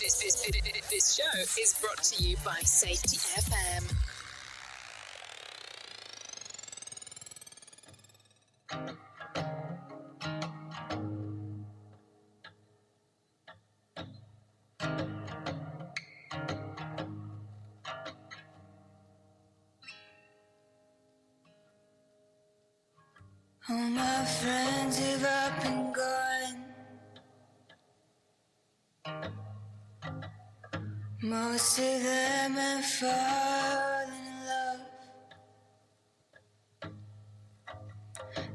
This show is brought to you by Safety FM. All my friends have up and gone. Most of them have fallen in love.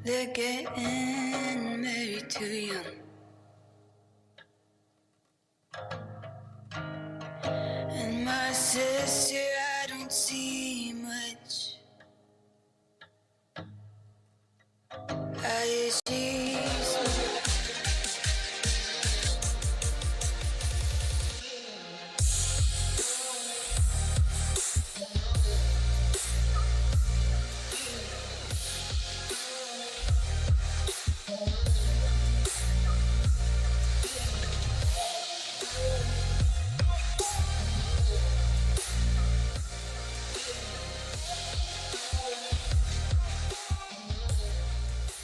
They're getting married too young. And my sister, I don't see much. I she's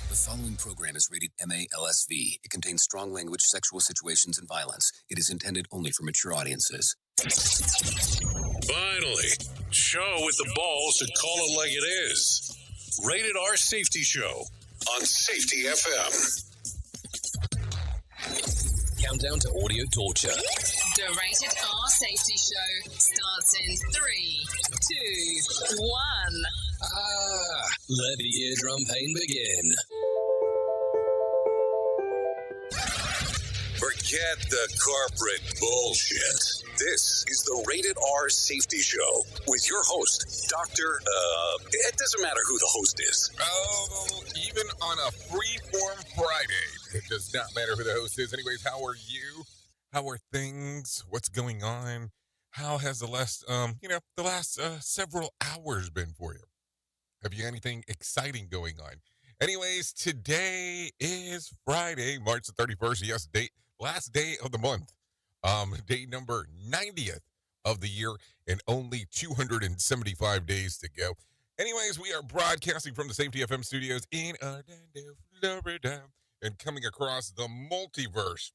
The following program is rated MA-LSV. It contains strong language, sexual situations, and violence. It is intended only for mature audiences. Finally, show with the balls to call it like it is. Rated R Safety Show on Safety FM. Countdown to audio torture. The Rated R Safety Show starts in 3, 2, 1. Let the eardrum pain begin. Forget the corporate bullshit. This is the Rated R Safety Show with your host, Dr. It doesn't matter who the host is. Oh, even on a Freeform Friday, it does not matter who the host is. Anyways, how are you? How are things? What's going on? How has the last several hours been for you? Have you anything exciting going on? Anyways, today is Friday, March the 31st. Yes, last day of the month. Day number 90th of the year and only 275 days to go. Anyways, we are broadcasting from the Safety FM studios in Orlando, Florida, and coming across the multiverse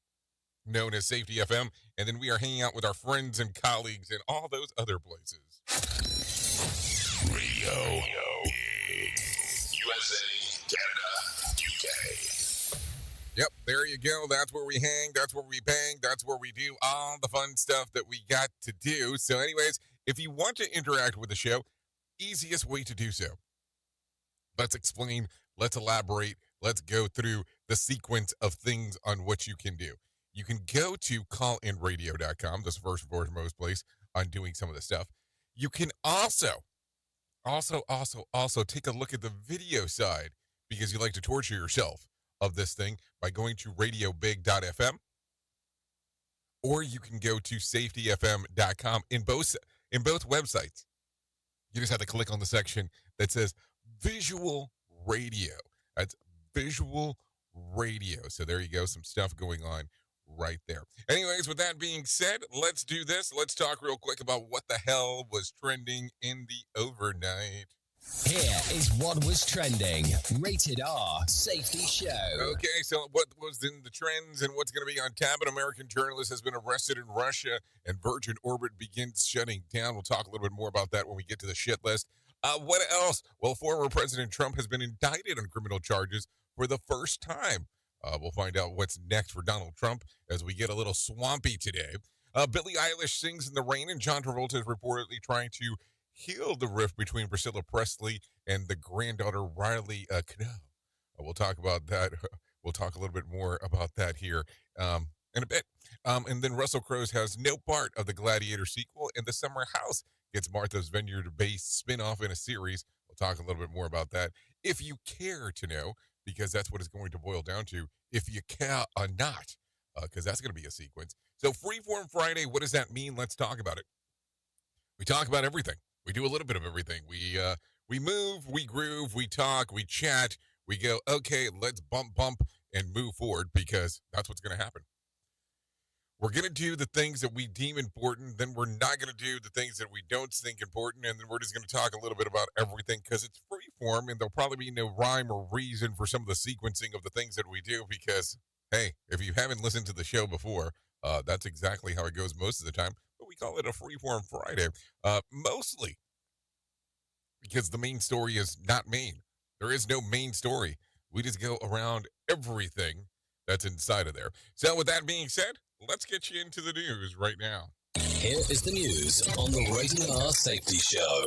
known as Safety FM. And then we are hanging out with our friends and colleagues in all those other places. Radio. USA, Canada, UK. Yep, there you go. That's where we hang. That's where we bang. That's where we do all the fun stuff that we got to do. So anyways, if you want to interact with the show, easiest way to do so. Let's explain. Let's elaborate. Let's go through the sequence of things on what you can do. You can go to callinradio.com. That's the first and foremost place on doing some of the stuff. You can also take a look at the video side because you like to torture yourself of this thing by going to radiobig.fm, or you can go to safetyfm.com. In both websites, you just have to click on the section that says visual radio. That's visual radio. So there you go, some stuff going on right there. Anyways, with that being said, let's do this. Let's talk real quick about what the hell was trending in the overnight. Here is what was trending. Rated R Safety Show. Okay, so what was in the trends and what's going to be on tap? An American journalist has been arrested in Russia and Virgin Orbit begins shutting down. We'll talk a little bit more about that when we get to the shit list. What else? Well, former President Trump has been indicted on criminal charges for the first time. We'll find out what's next for Donald Trump as we get a little swampy today. Billie Eilish sings in the rain, and John Travolta is reportedly trying to heal the rift between Priscilla Presley and the granddaughter Riley Knoll. We'll talk about that. We'll talk a little bit more about that here in a bit. And then Russell Crowe has no part of the Gladiator sequel, and The Summer House gets Martha's Vineyard-based spinoff in a series. We'll talk a little bit more about that if you care to know, because that's what it's going to boil down to, if you care or not, because that's going to be a sequence. So Freeform Friday, what does that mean? Let's talk about it. We talk about everything. We do a little bit of everything. We move, we groove, we talk, we chat, we go, okay, let's bump, and move forward, because that's what's going to happen. We're going to do the things that we deem important, then we're not going to do the things that we don't think important, and then we're just going to talk a little bit about everything because it's free form, and there'll probably be no rhyme or reason for some of the sequencing of the things that we do because, hey, if you haven't listened to the show before, that's exactly how it goes most of the time, but we call it a free form Friday, mostly because the main story is not main. There is no main story. We just go around everything that's inside of there. So with that being said, let's get you into the news right now. Here is the news on the Rated R Safety Show.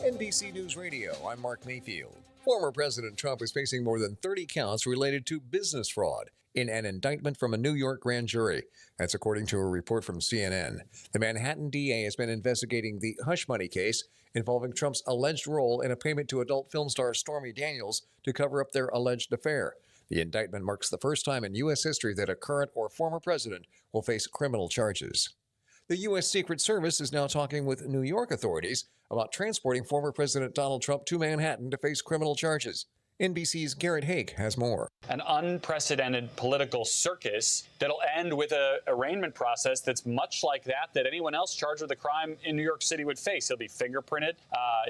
NBC News Radio, I'm Mark Mayfield. Former President Trump is facing more than 30 counts related to business fraud in an indictment from a New York grand jury. That's according to a report from CNN. The Manhattan DA has been investigating the hush money case involving Trump's alleged role in a payment to adult film star Stormy Daniels to cover up their alleged affair. The indictment marks the first time in U.S. history that a current or former president will face criminal charges. The U.S. Secret Service is now talking with New York authorities about transporting former President Donald Trump to Manhattan to face criminal charges. NBC's Garrett Haake has more. An unprecedented political circus that'll end with an arraignment process that's much like that anyone else charged with a crime in New York City would face. He'll be fingerprinted.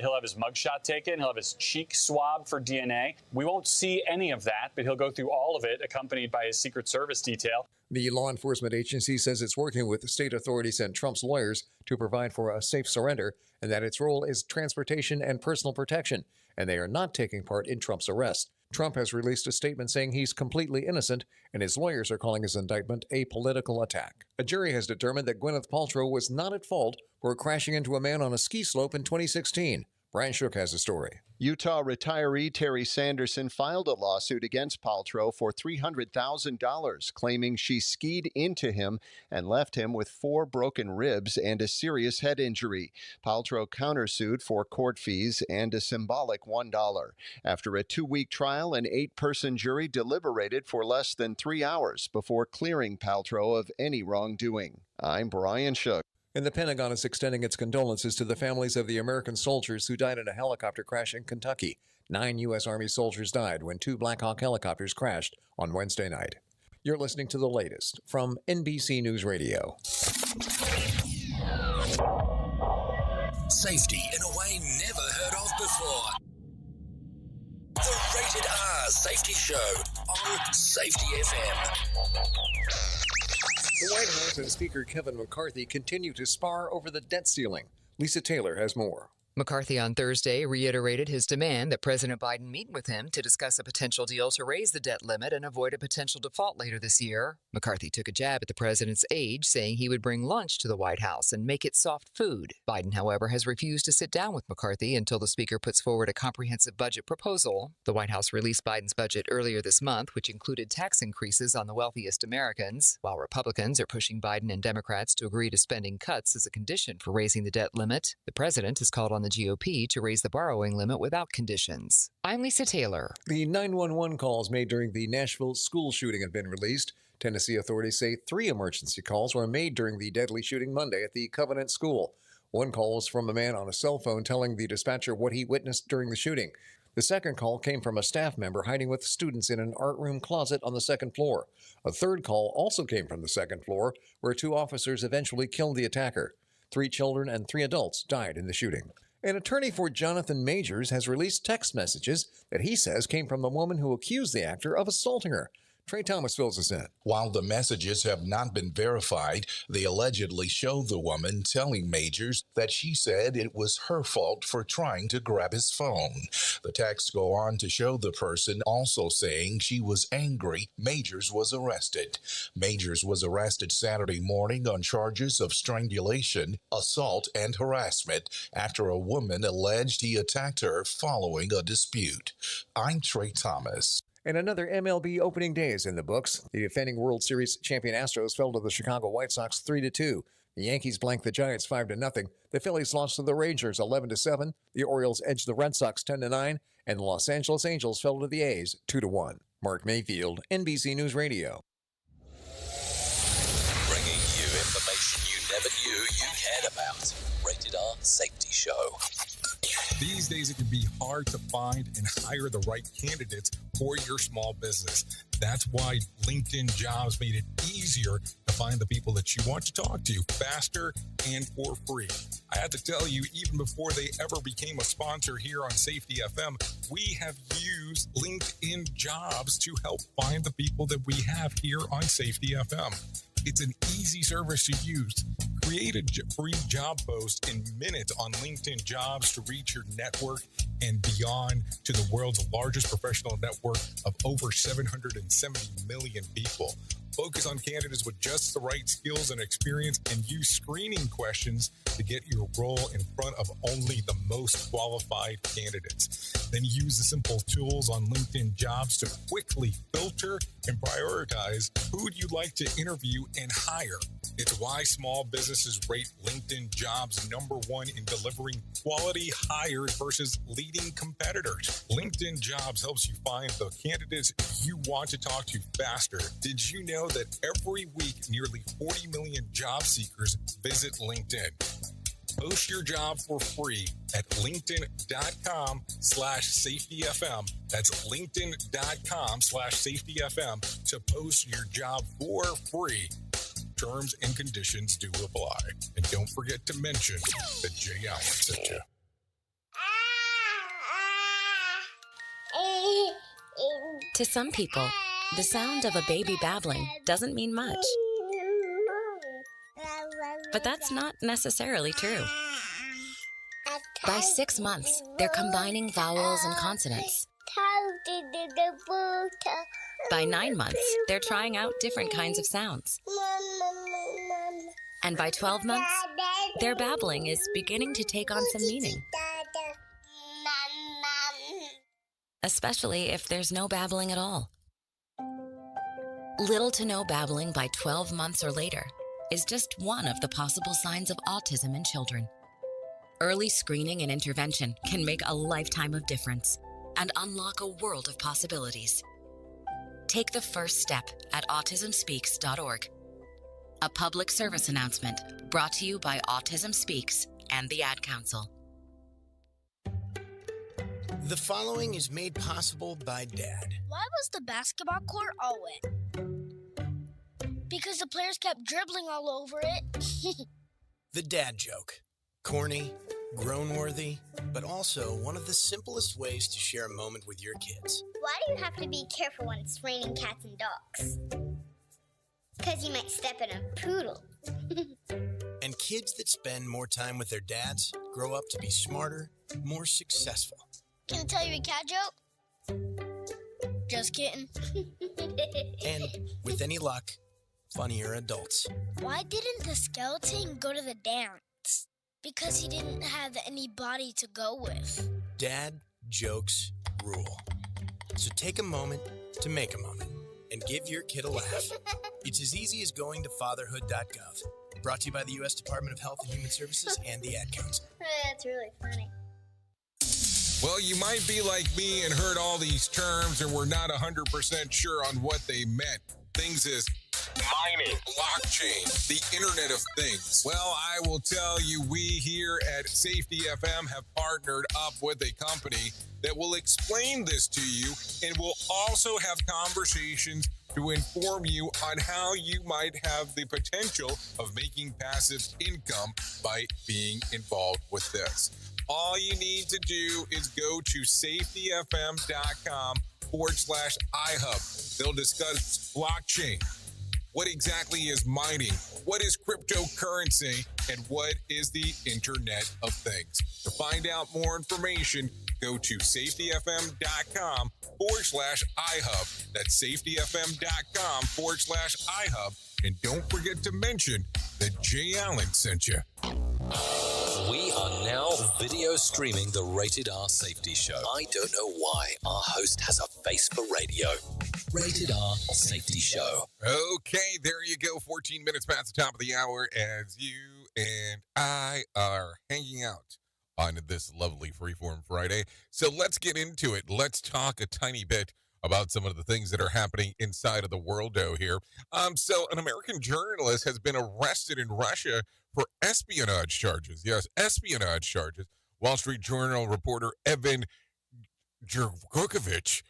He'll have his mugshot taken. He'll have his cheek swabbed for DNA. We won't see any of that, but he'll go through all of it accompanied by his Secret Service detail. The law enforcement agency says it's working with state authorities and Trump's lawyers to provide for a safe surrender and that its role is transportation and personal protection, and they are not taking part in Trump's arrest. Trump has released a statement saying he's completely innocent, and his lawyers are calling his indictment a political attack. A jury has determined that Gwyneth Paltrow was not at fault for crashing into a man on a ski slope in 2016. Brian Shook has the story. Utah retiree Terry Sanderson filed a lawsuit against Paltrow for $300,000, claiming she skied into him and left him with 4 broken ribs and a serious head injury. Paltrow countersued for court fees and a symbolic $1. After a 2-week trial, an 8-person jury deliberated for less than 3 hours before clearing Paltrow of any wrongdoing. I'm Brian Shook. And the Pentagon is extending its condolences to the families of the American soldiers who died in a helicopter crash in Kentucky. 9 U.S. Army soldiers died when 2 Black Hawk helicopters crashed on Wednesday night. You're listening to the latest from NBC News Radio. Safety in a way never heard of before. The Rated R Safety Show on Safety FM. The White House and Speaker Kevin McCarthy continue to spar over the debt ceiling. Lisa Taylor has more. McCarthy on Thursday reiterated his demand that President Biden meet with him to discuss a potential deal to raise the debt limit and avoid a potential default later this year. McCarthy took a jab at the president's aide, saying he would bring lunch to the White House and make it soft food. Biden, however, has refused to sit down with McCarthy until the speaker puts forward a comprehensive budget proposal. The White House released Biden's budget earlier this month, which included tax increases on the wealthiest Americans, while Republicans are pushing Biden and Democrats to agree to spending cuts as a condition for raising the debt limit. The president has called on the GOP to raise the borrowing limit without conditions. I'm Lisa Taylor. The 911 calls made during the Nashville school shooting have been released. Tennessee authorities say 3 emergency calls were made during the deadly shooting Monday at the Covenant School. One call was from a man on a cell phone telling the dispatcher what he witnessed during the shooting. The second call came from a staff member hiding with students in an art room closet on the second floor. A third call also came from the second floor, where 2 officers eventually killed the attacker. 3 children and 3 adults died in the shooting. An attorney for Jonathan Majors has released text messages that he says came from the woman who accused the actor of assaulting her. Trey Thomas fills us in. While the messages have not been verified, they allegedly show the woman telling Majors that she said it was her fault for trying to grab his phone. The texts go on to show the person also saying she was angry Majors was arrested. Majors was arrested Saturday morning on charges of strangulation, assault, and harassment after a woman alleged he attacked her following a dispute. I'm Trey Thomas. And another MLB opening day is in the books. The defending World Series champion Astros fell to the Chicago White Sox 3-2. The Yankees blanked the Giants 5-0. The Phillies lost to the Rangers 11-7. The Orioles edged the Red Sox 10-9. And the Los Angeles Angels fell to the A's 2-1. Mark Mayfield, NBC News Radio. Bringing you information you never knew you cared about. Rated R Safety Show. These days, it can be hard to find and hire the right candidates for your small business. That's why LinkedIn Jobs made it easier to find the people that you want to talk to faster and for free. I have to tell you, even before they ever became a sponsor here on Safety FM, we have used LinkedIn Jobs to help find the people that we have here on Safety FM. It's an easy service to use. Create a free job post in minutes on LinkedIn Jobs to reach your network and beyond to the world's largest professional network of over 770 million people. Focus on candidates with just the right skills and experience and use screening questions to get your role in front of only the most qualified candidates. Then use the simple tools on LinkedIn Jobs to quickly filter and prioritize who you'd like to interview and hire. It's why small businesses rate LinkedIn Jobs #1 in delivering quality hires versus leading competitors. LinkedIn Jobs helps you find the candidates you want to talk to faster. Did you know that every week nearly 40 million job seekers visit LinkedIn? Post your job for free at linkedin.com/safetyfm. That's linkedin.com/safetyfm to post your job for free. Terms and conditions do apply. And don't forget to mention that Jay Allen sent you. To some people, the sound of a baby babbling doesn't mean much. But that's not necessarily true. By 6 months, they're combining vowels and consonants. By 9 months, they're trying out different kinds of sounds. And by 12 months, their babbling is beginning to take on some meaning. Especially if there's no babbling at all. Little to no babbling by 12 months or later is just one of the possible signs of autism in children. Early screening and intervention can make a lifetime of difference and unlock a world of possibilities. Take the first step at autismspeaks.org. A public service announcement brought to you by Autism Speaks and the Ad Council. The following is made possible by Dad. Why was the basketball court all wet? Because the players kept dribbling all over it. The dad joke. Corny, grown-worthy, but also one of the simplest ways to share a moment with your kids. Why do you have to be careful when it's raining cats and dogs? Because you might step in a poodle. And kids that spend more time with their dads grow up to be smarter, more successful. Can I tell you a cat joke? Just kidding. And with any luck, funnier adults. Why didn't the skeleton go to the dance? Because he didn't have anybody to go with. Dad jokes rule. So take a moment to make a moment and give your kid a laugh. It's as easy as going to fatherhood.gov. Brought to you by the U.S. Department of Health and Human Services and the Ad Council. That's really funny. Well, you might be like me and heard all these terms and were not 100% sure on what they meant. Things is mining, blockchain, the Internet of Things. Well, I will tell you, we here at Safety FM have partnered up with a company that will explain this to you and will also have conversations to inform you on how you might have the potential of making passive income by being involved with this. All you need to do is go to safetyfm.com/iHub. They'll discuss blockchain. What exactly is mining? What is cryptocurrency? And what is the Internet of Things? To find out more information, go to safetyfm.com/iHub. That's safetyfm.com/iHub. And don't forget to mention that Jay Allen sent you. We are now video streaming the Rated R Safety Show. I don't know why our host has a face for radio. Rated R Safety Show. Okay, there you go. 14 minutes past the top of the hour as you and I are hanging out on this lovely Freeform Friday. So let's get into it. Let's talk a tiny bit about some of the things that are happening inside of the worldo here. So an American journalist has been arrested in Russia for espionage charges. Yes, espionage charges. Wall Street Journal reporter Evan Jurgokovich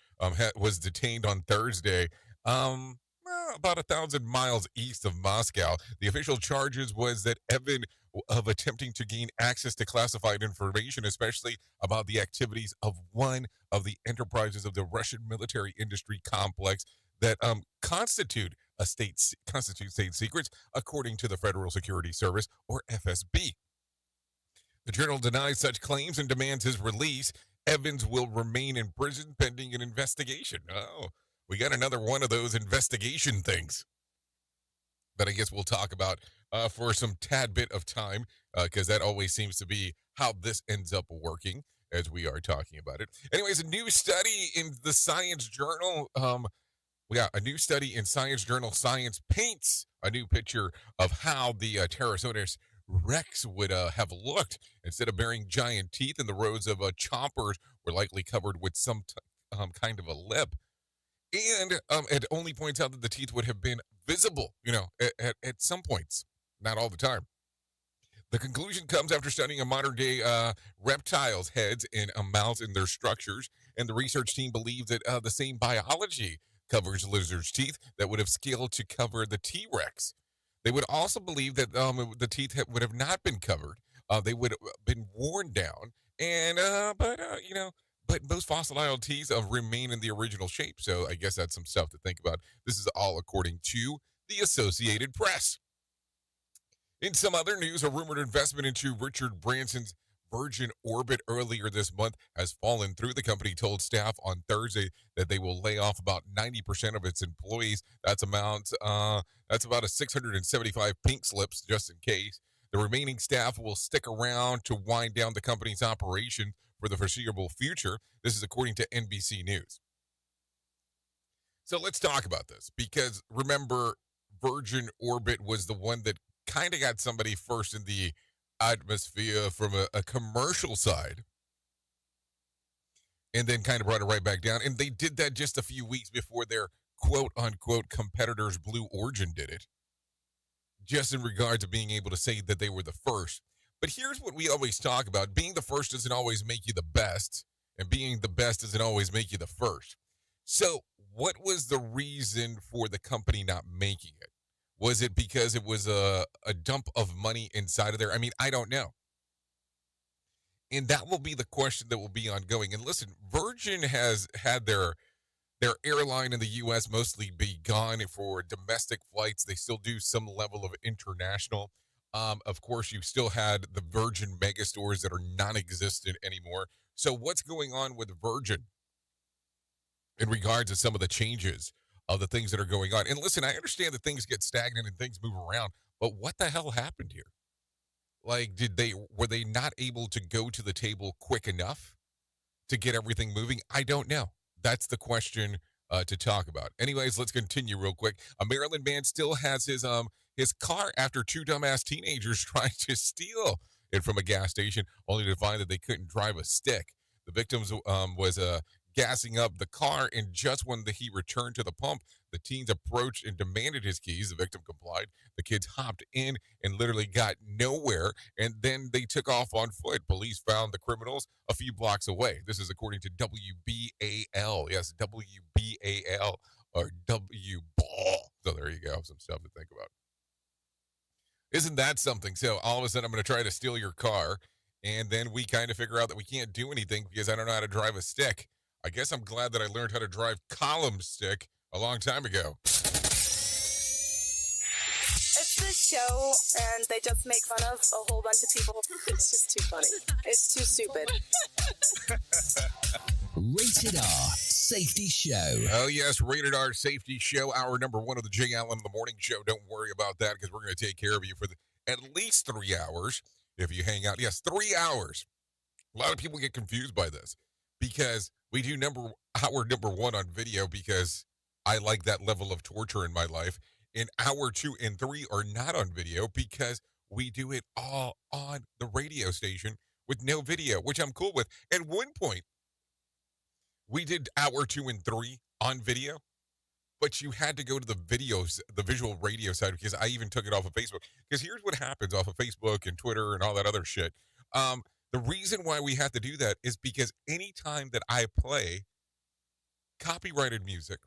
was detained on Thursday, about 1,000 miles east of Moscow. The official charges was that Evan of attempting to gain access to classified information, especially about the activities of one of the enterprises of the Russian military industry complex that constitute state secrets, according to the Federal Security Service, or FSB. The journal denies such claims and demands his release. Evans will remain in prison pending an investigation. Oh, we got another one of those investigation things that I guess we'll talk about for some tad bit of time, because that always seems to be how this ends up working as we are talking about it. Anyways, a new study in the Science Journal, a new study in Science Journal Science paints a new picture of how the Pterosaurus Rex would have looked. Instead of bearing giant teeth, and the rows of chompers were likely covered with some kind of a lip. And it only points out that the teeth would have been visible, at some points, not all the time. The conclusion comes after studying a modern-day reptiles' heads and mouths and their structures, and the research team believes that the same biology covers lizards' teeth that would have scaled to cover the T-Rex. They would also believe that the teeth would have not been covered. They would have been worn down, and but most fossilized teeth remain in the original shape. So I guess that's some stuff to think about. This is all according to the Associated Press. In some other news, a rumored investment into Richard Branson's Virgin Orbit earlier this month has fallen through. The company told staff on Thursday that they will lay off about 90% of its employees. That's about a 675 pink slips, just in case. The remaining staff will stick around to wind down the company's operation for the foreseeable future. This is according to NBC News. So let's talk about this, because remember, Virgin Orbit was the one that kind of got somebody first in the atmosphere from a commercial side, and then kind of brought it right back down. And they did that just a few weeks before their quote-unquote competitors, Blue Origin, did it, just in regard to being able to say that they were the first. But here's what we always talk about. Being the first doesn't always make you the best, and being the best doesn't always make you the first. So what was the reason for the company not making it? Was it because it was a dump of money inside of there? I mean, I don't know. And that will be the question that will be ongoing. And listen, Virgin has had their airline in the U.S. mostly be gone for domestic flights. They still do some level of international. Of course, you've still had the Virgin mega stores that are non-existent anymore. So what's going on with Virgin in regards to some of the changes of the things that are going on? And listen, I understand that things get stagnant and things move around, but what the hell happened here? Like, were they not able to go to the table quick enough to get everything moving? I don't know. That's the question to talk about. Anyways, let's continue real quick. A Maryland man still has his car after two dumbass teenagers tried to steal it from a gas station, only to find that they couldn't drive a stick. The victims was gassing up the car, and just when he returned to the pump, the teens approached and demanded his keys. The victim complied. The kids hopped in and literally got nowhere, and then they took off on foot. Police found the criminals a few blocks away. This is according to WBAL. Yes, WBAL, or W-Ball. So there you go, some stuff to think about. Isn't that something? So all of a sudden, I'm going to try to steal your car, and then we kind of figure out that we can't do anything because I don't know how to drive a stick. I guess I'm glad that I learned how to drive column stick a long time ago. It's this show, and they just make fun of a whole bunch of people. It's just too funny. It's too stupid. Rated R Safety Show. Oh, yes, Rated R Safety Show, hour number 1 of the Jay Allen in the Morning Show. Don't worry about that, because we're going to take care of you for at least 3 hours if you hang out. Yes, 3 hours. A lot of people get confused by this, because we do hour number 1 on video because I like that level of torture in my life. And hour 2 and 3 are not on video because we do it all on the radio station with no video, which I'm cool with. At one point, we did hour 2 and 3 on video, but you had to go to the visual radio side, because I even took it off of Facebook. Because here's what happens off of Facebook and Twitter and all that other shit. The reason why we have to do that is because anytime that I play copyrighted music,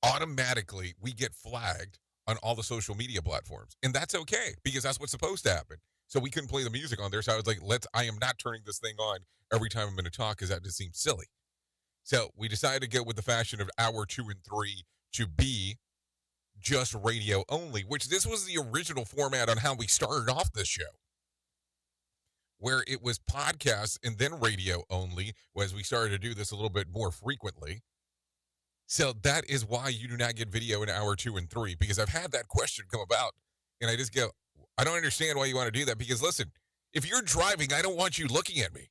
automatically we get flagged on all the social media platforms. And that's okay because that's what's supposed to happen. So we couldn't play the music on there. So I was like, I am not turning this thing on every time I'm going to talk because that just seems silly. So we decided to go with the fashion of hour 2 and 3 to be just radio only, which this was the original format on how we started off this show, where it was podcasts and then radio only as we started to do this a little bit more frequently. So that is why you do not get video in hour 2 and 3, because I've had that question come about and I just go, I don't understand why you want to do that, because listen, if you're driving, I don't want you looking at me.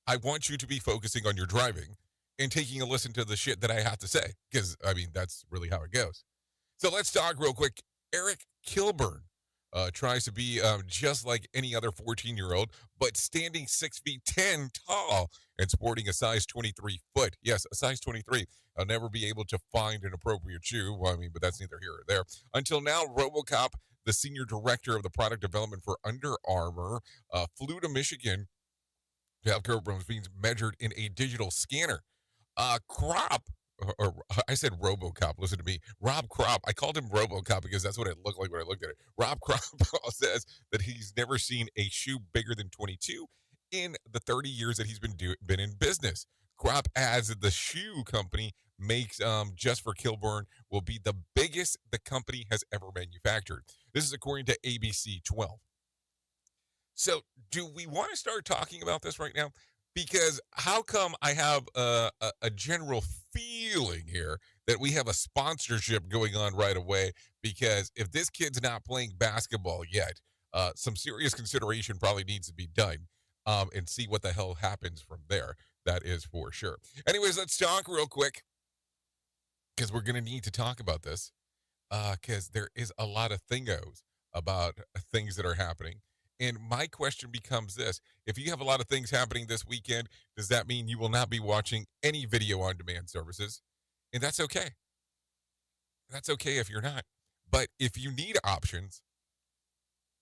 I want you to be focusing on your driving and taking a listen to the shit that I have to say, because, I mean, that's really how it goes. So let's talk real quick. Eric Kilburn tries to be just like any other 14-year-old, but standing 6 feet 10 tall and sporting a size 23 foot. Yes, a size 23. I'll never be able to find an appropriate shoe. Well, I mean, but that's neither here or there. Until now, RoboCop, the senior director of the product development for Under Armour, flew to Michigan to have Kilburn being measured in a digital scanner. Crop, or I said RoboCop, listen to me. Rob Crop, I called him RoboCop because that's what it looked like when I looked at it. Rob Crop says that he's never seen a shoe bigger than 22 in the 30 years that he's been in business. Crop adds that the shoe company makes just for Kilburn will be the biggest the company has ever manufactured. This is according to ABC 12. So do we want to start talking about this right now? Because how come I have a general feeling here that we have a sponsorship going on right away? Because if this kid's not playing basketball yet, some serious consideration probably needs to be done and see what the hell happens from there. That is for sure. Anyways, let's talk real quick because we're going to need to talk about this because there is a lot of thingos about things that are happening. And my question becomes this. If you have a lot of things happening this weekend, does that mean you will not be watching any video on demand services? And that's okay. That's okay if you're not. But if you need options,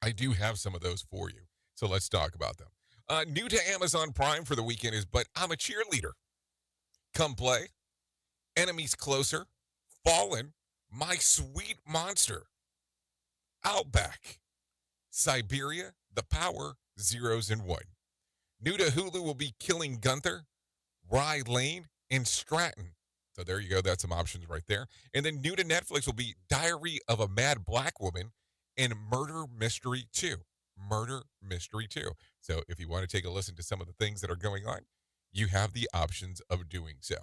I do have some of those for you. So let's talk about them. New to Amazon Prime for the weekend is But I'm a Cheerleader. Come Play. Enemies Closer. Fallen. My Sweet Monster. Outback. Siberia, The Power, Zeros and One. New to Hulu will be Killing Gunther, Rye Lane, and Stratton. So there you go. That's some options right there. And then new to Netflix will be Diary of a Mad Black Woman and Murder Mystery 2. Murder Mystery 2. So if you want to take a listen to some of the things that are going on, you have the options of doing so.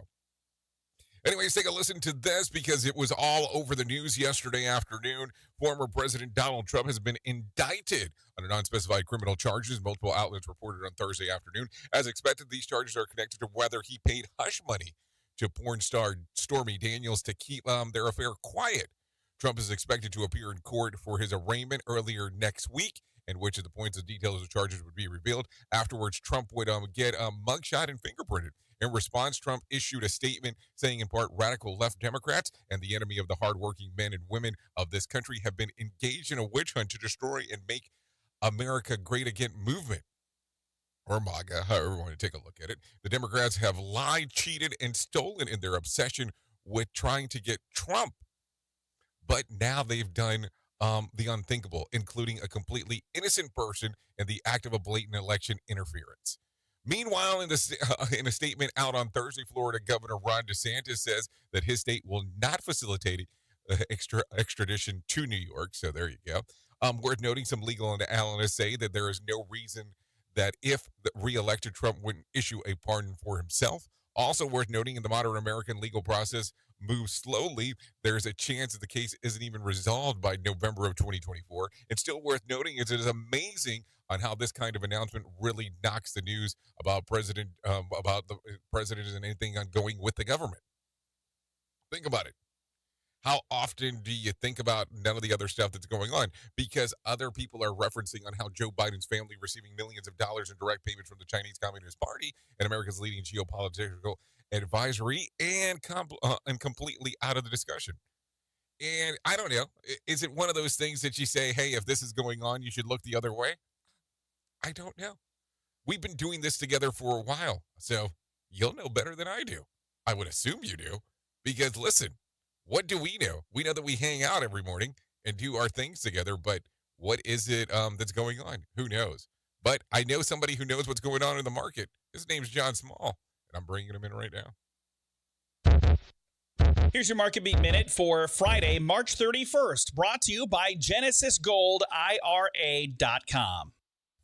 Anyways, take a listen to this because it was all over the news yesterday afternoon. Former President Donald Trump has been indicted under unspecified criminal charges. Multiple outlets reported on Thursday afternoon. As expected, these charges are connected to whether he paid hush money to porn star Stormy Daniels to keep their affair quiet. Trump is expected to appear in court for his arraignment earlier next week, in which at the points of details of charges would be revealed. Afterwards, Trump would get mugshot and fingerprinted. In response, Trump issued a statement saying, in part, radical left Democrats and the enemy of the hardworking men and women of this country have been engaged in a witch hunt to destroy and make America great again movement, or MAGA, however you want to take a look at it. The Democrats have lied, cheated, and stolen in their obsession with trying to get Trump. But now they've done the unthinkable, including a completely innocent person and the act of a blatant election interference. Meanwhile, in a statement out on Thursday, Florida Governor Ron DeSantis says that his state will not facilitate extradition to New York. So there you go. Worth noting, some legal analysts say that there is no reason that if the re-elected Trump wouldn't issue a pardon for himself. Also worth noting, in the modern American legal process moves slowly, there's a chance that the case isn't even resolved by November of 2024. And still worth noting is it is amazing on how this kind of announcement really knocks the news about the president and anything ongoing with the government. Think about it. How often do you think about none of the other stuff that's going on? Because other people are referencing on how Joe Biden's family receiving millions of dollars in direct payments from the Chinese Communist Party and America's leading geopolitical advisory and completely out of the discussion. And I don't know. Is it one of those things that you say, hey, if this is going on, you should look the other way? I don't know. We've been doing this together for a while, so you'll know better than I do. I would assume you do, because listen, what do we know? We know that we hang out every morning and do our things together, but what is it that's going on? Who knows? But I know somebody who knows what's going on in the market. His name's John Small, and I'm bringing him in right now. Here's your Market Beat Minute for Friday, March 31st, brought to you by GenesisGoldIRA.com.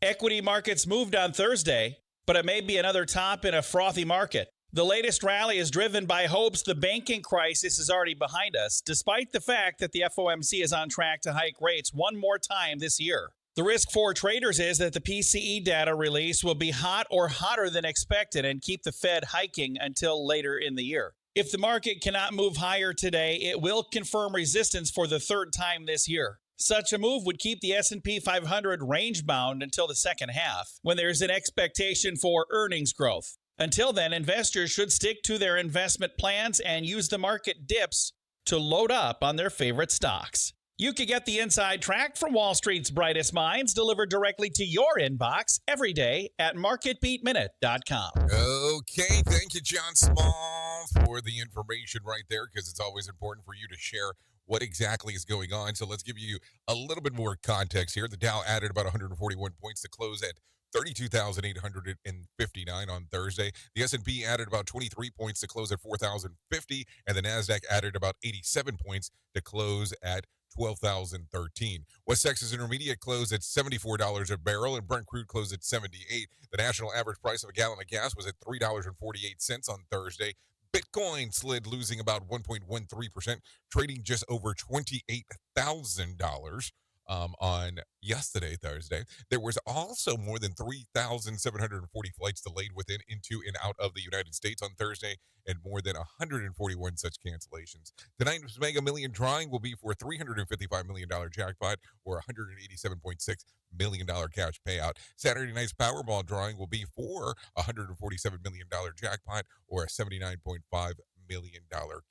Equity markets moved on Thursday, but it may be another top in a frothy market. The latest rally is driven by hopes the banking crisis is already behind us, despite the fact that the FOMC is on track to hike rates one more time this year. The risk for traders is that the PCE data release will be hot or hotter than expected and keep the Fed hiking until later in the year. If the market cannot move higher today, it will confirm resistance for the third time this year. Such a move would keep the S&P 500 range-bound until the second half, when there's an expectation for earnings growth. Until then, investors should stick to their investment plans and use the market dips to load up on their favorite stocks. You can get the inside track from Wall Street's brightest minds delivered directly to your inbox every day at marketbeatminute.com. Okay, thank you, John Small, for the information right there, because it's always important for you to share what exactly is going on. So let's give you a little bit more context here. The Dow added about 141 points to close at 32,859 on Thursday. The S&P added about 23 points to close at 4,050, and the NASDAQ added about 87 points to close at 12,013. West Texas Intermediate closed at $74 a barrel, and Brent crude closed at $78. The national average price of a gallon of gas was at $3.48 on Thursday. Bitcoin slid, losing about 1.13%, trading just over $28,000 on yesterday, Thursday. There was also more than 3,740 flights delayed within, into, and out of the United States on Thursday, and more than 141 such cancellations. Tonight's Mega Million drawing will be for a $355 million jackpot or $187.6 million cash payout. Saturday night's Powerball drawing will be for a $147 million jackpot or a $79.5 million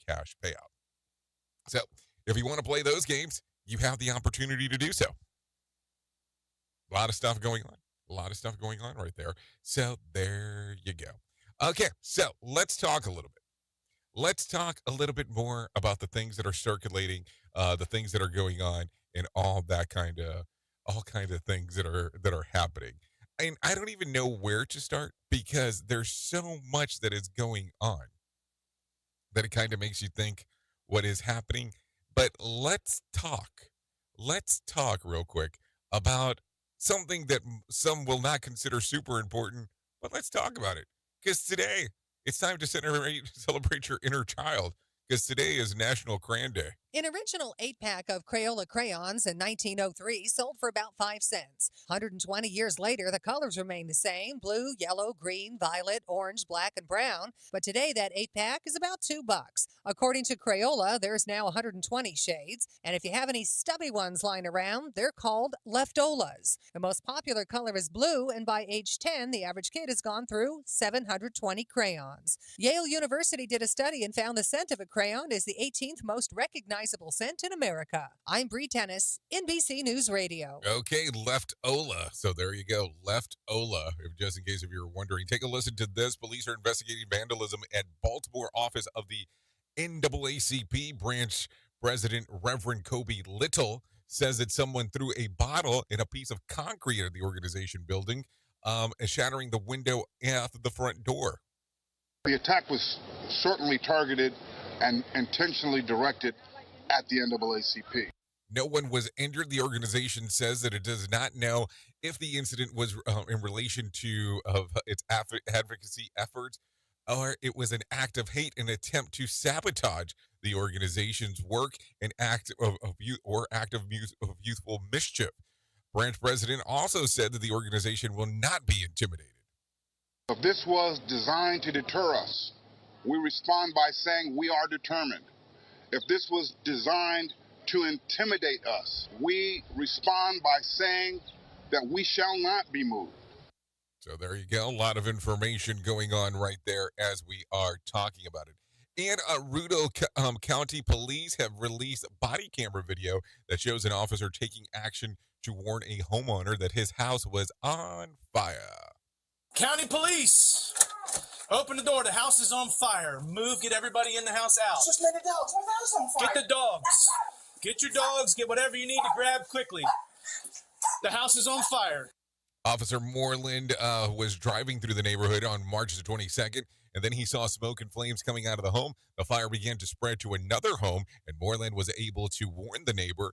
cash payout. So if you want to play those games, you have the opportunity to do so. A lot of stuff going on. A lot of stuff going on right there. So there you go. Okay, so let's talk a little bit. Let's talk a little bit more about the things that are circulating, the things that are going on, and all kind of things that are happening. And I don't even know where to start, because there's so much that is going on that it kind of makes you think what is happening. But let's talk real quick about something that some will not consider super important, but let's talk about it. Because today, it's time to celebrate your inner child, because today is National Crayon Day. An original 8-pack of Crayola crayons in 1903 sold for about 5 cents. 120 years later, the colors remain the same: blue, yellow, green, violet, orange, black, and brown. But today, that 8-pack is about $2. According to Crayola, there's now 120 shades. And if you have any stubby ones lying around, they're called leftolas. The most popular color is blue, and by age 10, the average kid has gone through 720 crayons. Yale University did a study and found the scent of a crayon is the 18th most recognizable scent in America. I'm Bree Tennis, NBC News Radio. Okay, Left-Ola. So there you go, Left-Ola. Just in case if you're wondering, take a listen to this. Police are investigating vandalism at Baltimore office of the NAACP branch president, Reverend Kobe Little, says that someone threw a bottle and a piece of concrete at the organization building, shattering the window at the front door. The attack was certainly targeted and intentionally directed at the NAACP. No one was injured. The organization says that it does not know if the incident was in relation to its advocacy efforts, or it was an act of hate, an attempt to sabotage the organization's work, an act of youthful mischief. Branch president also said that the organization will not be intimidated. If this was designed to deter us, we respond by saying we are determined. If this was designed to intimidate us, we respond by saying that we shall not be moved. So there you go. A lot of information going on right there as we are talking about it. And Rudo County Police have released body camera video that shows an officer taking action to warn a homeowner that his house was on fire. County police, open the door. The house is on fire. Move, get everybody in the house out. Just let the dogs. My house on fire. Get the dogs. Get your dogs. Get whatever you need to grab quickly. The house is on fire. Officer Moreland was driving through the neighborhood on March the 22nd, and then he saw smoke and flames coming out of the home. The fire began to spread to another home, and Moreland was able to warn the neighbor.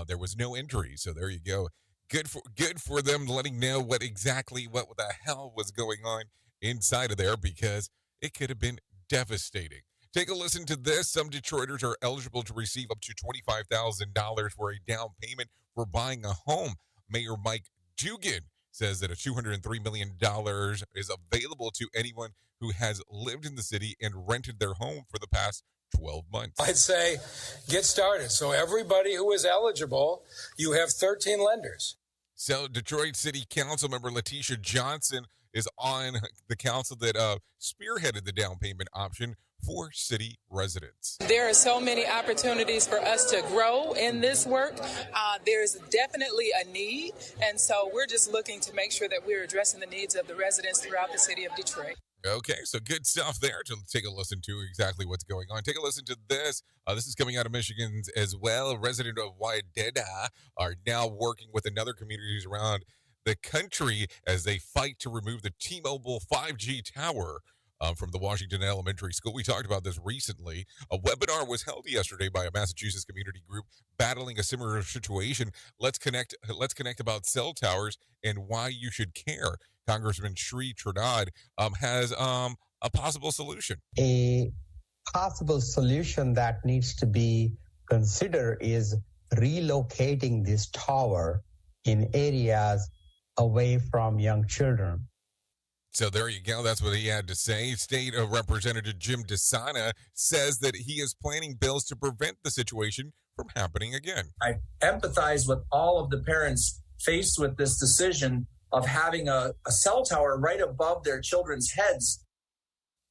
There was no injury, so there you go. Good for them letting know what the hell was going on inside of there, because it could have been devastating. Take a listen to this. Some Detroiters are eligible to receive up to $25,000 for a down payment for buying a home. Mayor Mike Dugan says that a $203 million is available to anyone who has lived in the city and rented their home for the past 12 months. I'd say get started. So everybody who is eligible, you have 13 lenders. So Detroit City Council member Letitia Johnson is on the council that spearheaded the down payment option for city residents. There are so many opportunities for us to grow in this work. There's definitely a need, and so we're just looking to make sure that we're addressing the needs of the residents throughout the city of Detroit. Okay, so good stuff there to take a listen to exactly what's going on. Take a listen to this. This is coming out of Michigan as well. Residents of Wayadeda are now working with another communities around the country as they fight to remove the T-Mobile 5G tower from the Washington Elementary School. We talked about this recently. A webinar was held yesterday by a Massachusetts community group battling a similar situation. Let's connect about cell towers and why you should care. Congressman Shri Trinad has a possible solution. A possible solution that needs to be considered is relocating this tower in areas away from young children. So there you go. That's what he had to say. State Representative Jim DeSana says that he is planning bills to prevent the situation from happening again. I empathize with all of the parents faced with this decision of having a cell tower right above their children's heads.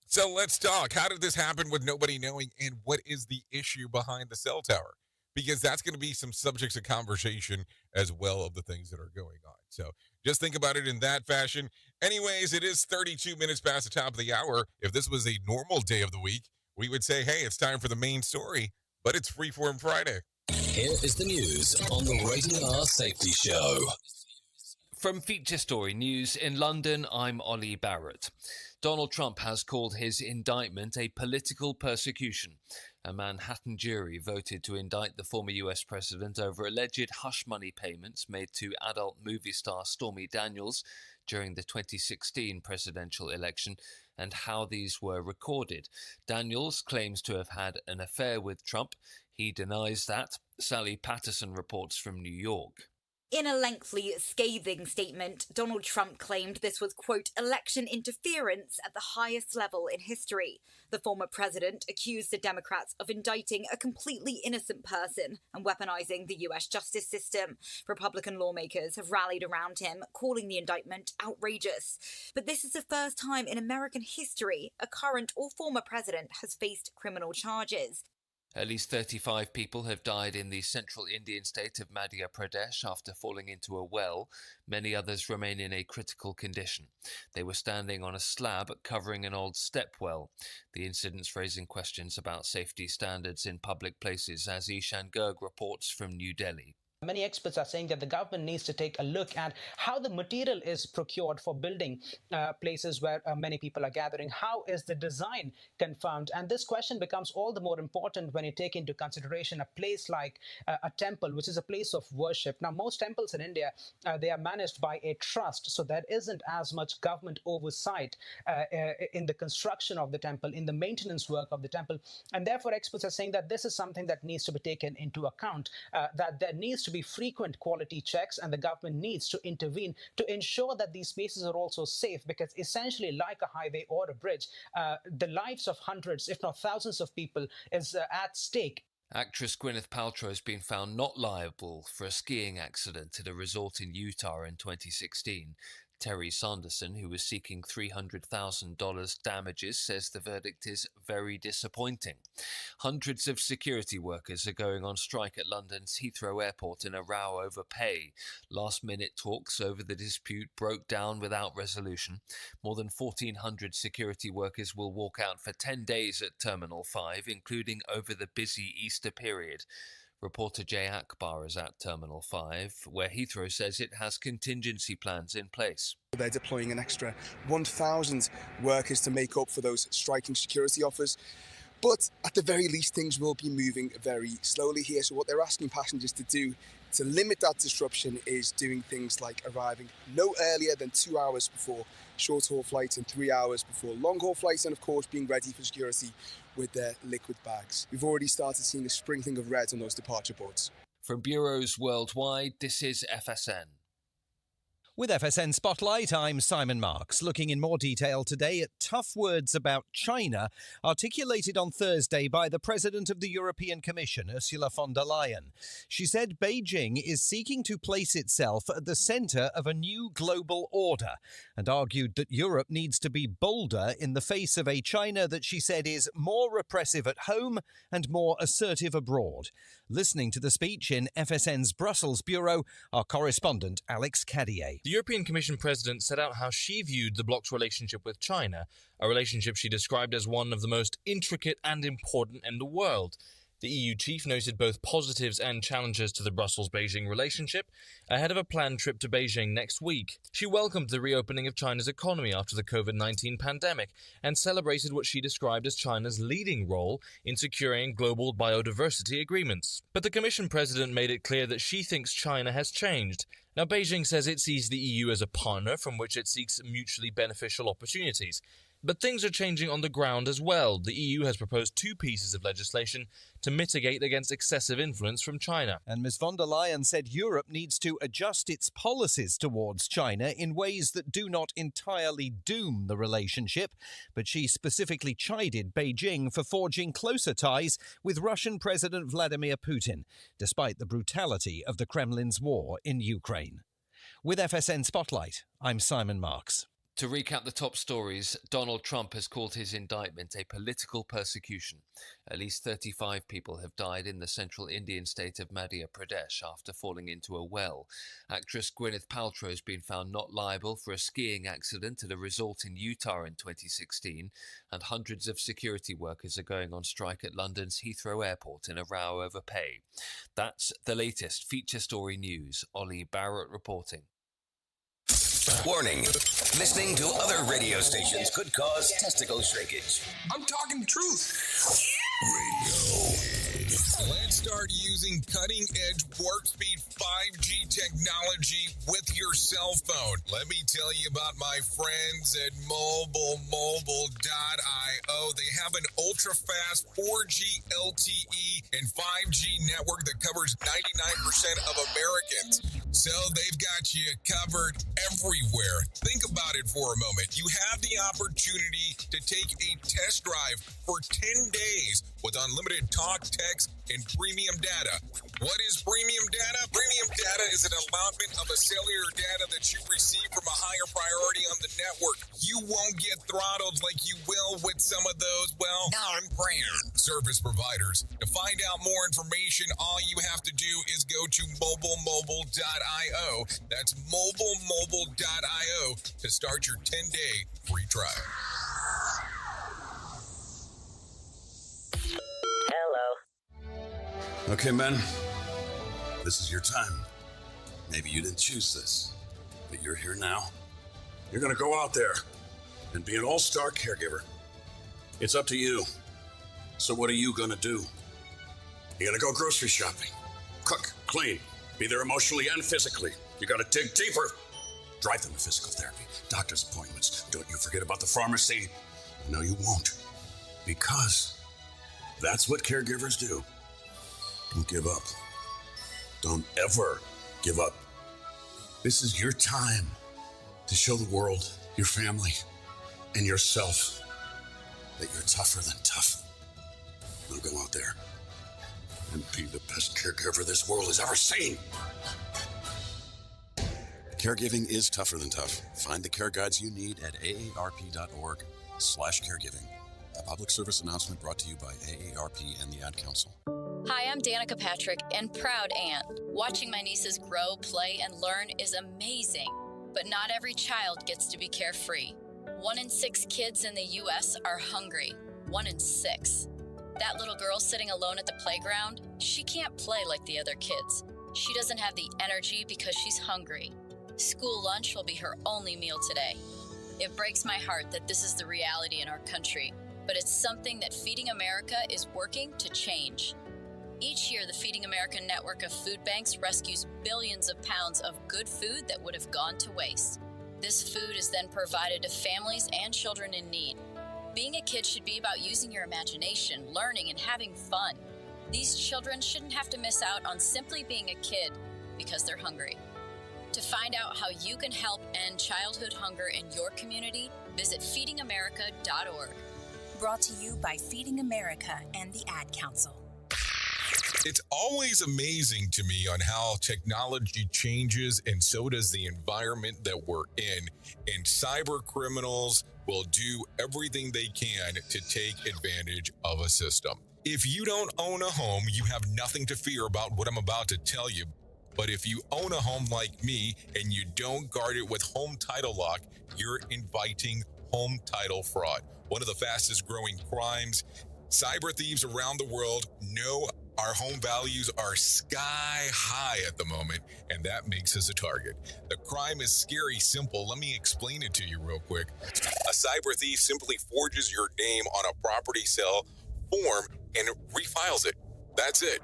So let's talk. How did this happen with nobody knowing, and what is the issue behind the cell tower? Because that's going to be some subjects of conversation as well of the things that are going on. So just think about it in that fashion. Anyways, it is 32 minutes past the top of the hour. If this was a normal day of the week, we would say, hey, it's time for the main story, but it's Freeform Friday. Here is the news on the Rated R Safety Show. From Feature Story News in London, I'm Ollie Barrett. Donald Trump has called his indictment a political persecution. A Manhattan jury voted to indict the former US president over alleged hush money payments made to adult movie star Stormy Daniels during the 2016 presidential election and how these were recorded. Daniels claims to have had an affair with Trump. He denies that. Sally Patterson reports from New York. In a lengthy, scathing statement, Donald Trump claimed this was, quote, election interference at the highest level in history. The former president accused the Democrats of indicting a completely innocent person and weaponizing the U.S. justice system. Republican lawmakers have rallied around him, calling the indictment outrageous. But this is the first time in American history a current or former president has faced criminal charges. At least 35 people have died in the central Indian state of Madhya Pradesh after falling into a well. Many others remain in a critical condition. They were standing on a slab covering an old step well. The incident's raising questions about safety standards in public places, as Ishan Garg reports from New Delhi. Many experts are saying that the government needs to take a look at how the material is procured for building places where many people are gathering. How is the design confirmed? And this question becomes all the more important when you take into consideration a place like a temple, which is a place of worship. Now, most temples in India, they are managed by a trust, so there isn't as much government oversight in the construction of the temple, in the maintenance work of the temple. And therefore, experts are saying that this is something that needs to be taken into account, that there needs to be frequent quality checks, and the government needs to intervene to ensure that these spaces are also safe, because essentially, like a highway or a bridge, the lives of hundreds, if not thousands of people is at stake. Actress Gwyneth Paltrow has been found not liable for a skiing accident at a resort in Utah in 2016. Terry Sanderson, who was seeking $300,000 damages, says the verdict is very disappointing. Hundreds of security workers are going on strike at London's Heathrow Airport in a row over pay. Last-minute talks over the dispute broke down without resolution. More than 1,400 security workers will walk out for 10 days at Terminal 5, including over the busy Easter period. Reporter Jay Akbar is at Terminal 5, where Heathrow says it has contingency plans in place. They're deploying an extra 1,000 workers to make up for those striking security offers. But at the very least, things will be moving very slowly here. So what they're asking passengers to do to limit that disruption is doing things like arriving no earlier than 2 hours before short-haul flights and 3 hours before long-haul flights, and of course being ready for security with their liquid bags. We've already started seeing a sprinkling of red on those departure boards. From bureaus worldwide, this is FSN. With FSN Spotlight, I'm Simon Marks, looking in more detail today at tough words about China articulated on Thursday by the President of the European Commission, Ursula von der Leyen. She said Beijing is seeking to place itself at the centre of a new global order and argued that Europe needs to be bolder in the face of a China that she said is more repressive at home and more assertive abroad. Listening to the speech in FSN's Brussels bureau, our correspondent Alex Cadier. The European Commission President set out how she viewed the bloc's relationship with China, a relationship she described as one of the most intricate and important in the world. The EU chief noted both positives and challenges to the Brussels-Beijing relationship ahead of a planned trip to Beijing next week. She welcomed the reopening of China's economy after the COVID-19 pandemic and celebrated what she described as China's leading role in securing global biodiversity agreements. But the Commission President made it clear that she thinks China has changed. Now, Beijing says it sees the EU as a partner from which it seeks mutually beneficial opportunities. But things are changing on the ground as well. The EU has proposed 2 pieces of legislation to mitigate against excessive influence from China. And Ms von der Leyen said Europe needs to adjust its policies towards China in ways that do not entirely doom the relationship. But she specifically chided Beijing for forging closer ties with Russian President Vladimir Putin, despite the brutality of the Kremlin's war in Ukraine. With FSN Spotlight, I'm Simon Marks. To recap the top stories, Donald Trump has called his indictment a political persecution. At least 35 people have died in the central Indian state of Madhya Pradesh after falling into a well. Actress Gwyneth Paltrow has been found not liable for a skiing accident at a resort in Utah in 2016, and hundreds of security workers are going on strike at London's Heathrow Airport in a row over pay. That's the latest feature story news. Ollie Barrett reporting. Warning. Listening to other radio stations could cause testicle shrinkage. I'm talking truth. Let's start using cutting-edge warp speed 5G technology with your cell phone. Let me tell you about my friends at mobilemobile.io. They have an ultra-fast 4G LTE and 5G network that covers 99% of Americans. So they've got you covered everywhere. Think about it for a moment. You have the opportunity to take a test drive for 10 days with unlimited talk, text, and premium data. What is premium data? Premium data is an allotment of a cellular data that you receive from a higher priority on the network. You won't get throttled like you will with some of those, well, non-brand service providers. To find out more information, all you have to do is go to mobilemobile.io. That's mobilemobile.io to start your 10-day free trial. Hello. Okay, men. This is your time. Maybe you didn't choose this, but you're here now. You're gonna go out there and be an all-star caregiver. It's up to you. So what are you gonna do? You're gonna go grocery shopping, cook, clean, be there emotionally and physically. You gotta dig deeper. Drive them to physical therapy, doctor's appointments. Don't you forget about the pharmacy. No, you won't. Because that's what caregivers do. Don't give up. Don't ever give up. This is your time to show the world, your family, and yourself that you're tougher than tough. Now go out there and be the best caregiver this world has ever seen. Caregiving is tougher than tough. Find the care guides you need at aarp.org/caregiving. A public service announcement brought to you by AARP and the Ad Council. Hi, I'm Danica Patrick and proud aunt. Watching my nieces grow, play, and learn is amazing. But not every child gets to be carefree. 1 in 6 kids in the U.S. are hungry. 1 in 6. That little girl sitting alone at the playground, she can't play like the other kids. She doesn't have the energy because she's hungry. School lunch will be her only meal today. It breaks my heart that this is the reality in our country, but it's something that Feeding America is working to change. Each year, the Feeding America network of food banks rescues billions of pounds of good food that would have gone to waste. This food is then provided to families and children in need. Being a kid should be about using your imagination, learning, and having fun. These children shouldn't have to miss out on simply being a kid because they're hungry. To find out how you can help end childhood hunger in your community, visit feedingamerica.org. Brought to you by Feeding America and the Ad Council. It's always amazing to me on how technology changes, and so does the environment that we're in. And cyber criminals will do everything they can to take advantage of a system. If you don't own a home, you have nothing to fear about what I'm about to tell you. But if you own a home like me and you don't guard it with home title lock, you're inviting home title fraud. One of the fastest growing crimes. Cyber thieves around the world know our home values are sky high at the moment, and that makes us a target. The crime is scary simple. Let me explain it to you real quick. A cyber thief simply forges your name on a property sale form and refiles it. That's it.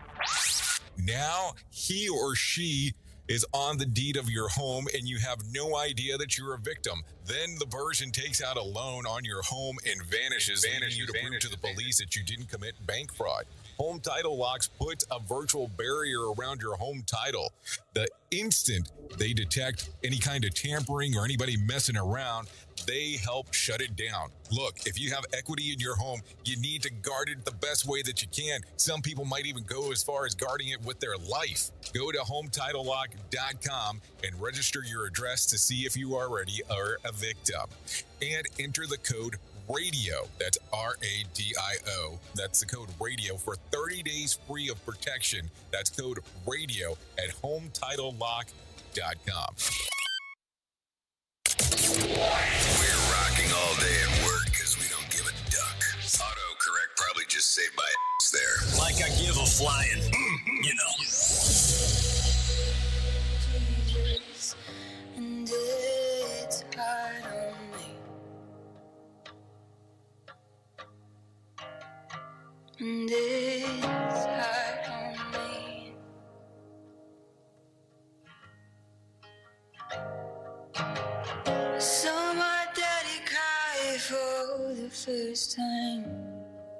Now he or she is on the deed of your home and you have no idea that you're a victim. Then the person takes out a loan on your home and vanishes, leaving you to prove to the police that you didn't commit bank fraud. Home Title Locks puts a virtual barrier around your home title. The instant they detect any kind of tampering or anybody messing around, they help shut it down. Look, if you have equity in your home, you need to guard it the best way that you can. Some people might even go as far as guarding it with their life. Go to HometitleLock.com and register your address to see if you already are a victim. And enter the code RADIO. That's RADIO. That's the code RADIO for 30 days free of protection. That's code RADIO at HometitleLock.com. We're rocking all day at work because we don't give a duck. Autocorrect probably just saved my ass there. Like I give a flying, you know. And it's hard on me. And it's hard on me. Saw my daddy cry for the first time.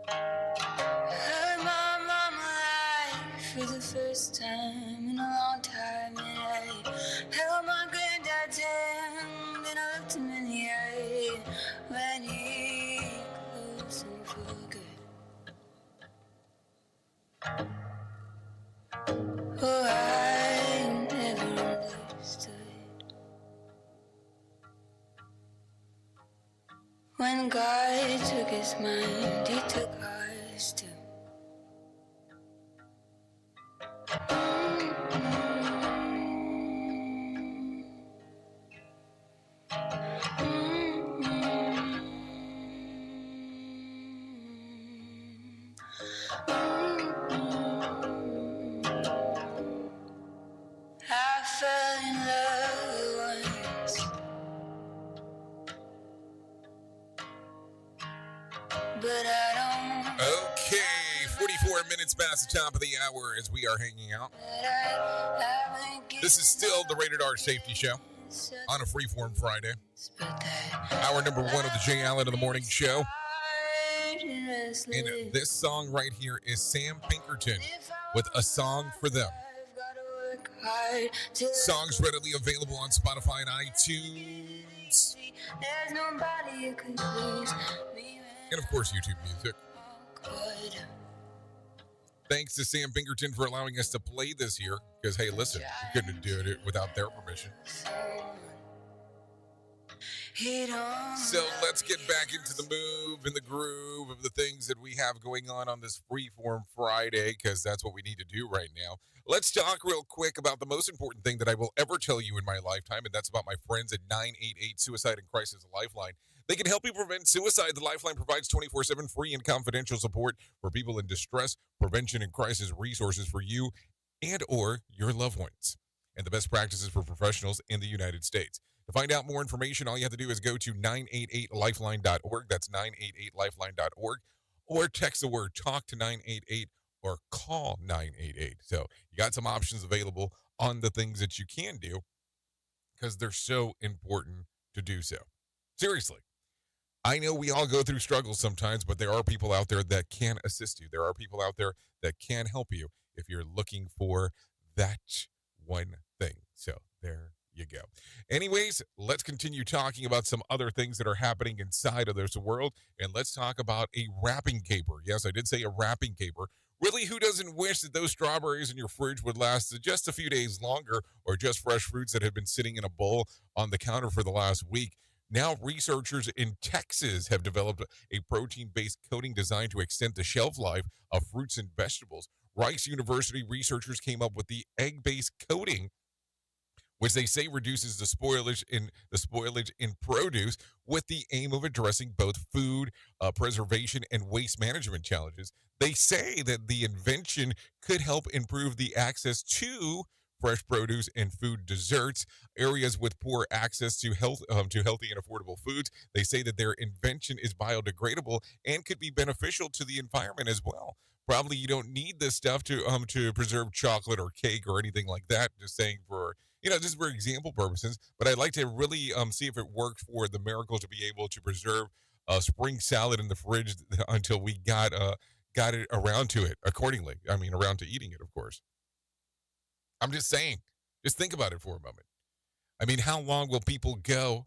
Heard my mama lie for the first time in a long time. And I held my granddad's hand and I looked him in the eye when he closed them for good. Oh, I never understood. When God took his mind, he took ours too. I fell in love once, but I don't. Okay, 44 minutes past the top of the hour as we are hanging out. This is still the Rated R Safety Show on a Freeform Friday. Hour number 1 of the Jay Allen in the Morning Show. And this song right here is Sam Pinkerton with A Song for Them. Songs readily available on Spotify and iTunes. There's nobody you can lose me. And of course, YouTube Music. Thanks to Sam Pinkerton for allowing us to play this here. Because, hey, listen, we couldn't have done it without their permission. So let's get back into the move and the groove of the things that we have going on this Freeform Friday, because that's what we need to do right now. Let's talk real quick about the most important thing that I will ever tell you in my lifetime, and that's about my friends at 988 Suicide and Crisis Lifeline. They can help you prevent suicide. The Lifeline provides 24/7 free and confidential support for people in distress, prevention, and crisis resources for you and or your loved ones, and the best practices for professionals in the United States. To find out more information, all you have to do is go to 988lifeline.org. That's 988lifeline.org. Or text the word TALK to 988 or call 988. So you got some options available on the things that you can do because they're so important to do so. Seriously. I know we all go through struggles sometimes, but there are people out there that can assist you. There are people out there that can help you if you're looking for that one thing. So there you go. Anyways, let's continue talking about some other things that are happening inside of this world, and let's talk about a wrapping caper. Yes, I did say a wrapping caper. Really, who doesn't wish that those strawberries in your fridge would last just a few days longer, or just fresh fruits that have been sitting in a bowl on the counter for the last week? Now, researchers in Texas have developed a protein-based coating designed to extend the shelf life of fruits and vegetables. Rice University researchers came up with the egg-based coating, which they say reduces the spoilage in produce, with the aim of addressing both food preservation and waste management challenges. They say that the invention could help improve the access to fresh produce and food desserts, areas with poor access to healthy and affordable foods. They say that their invention is biodegradable and could be beneficial to the environment as well. Probably you don't need this stuff to preserve chocolate or cake or anything like that. Just saying just for example purposes. But I'd like to really see if it works for the Miracle to be able to preserve spring salad in the fridge until we got it around to it accordingly. I mean, around to eating it, of course. I'm just saying. Just think about it for a moment. I mean, how long will people go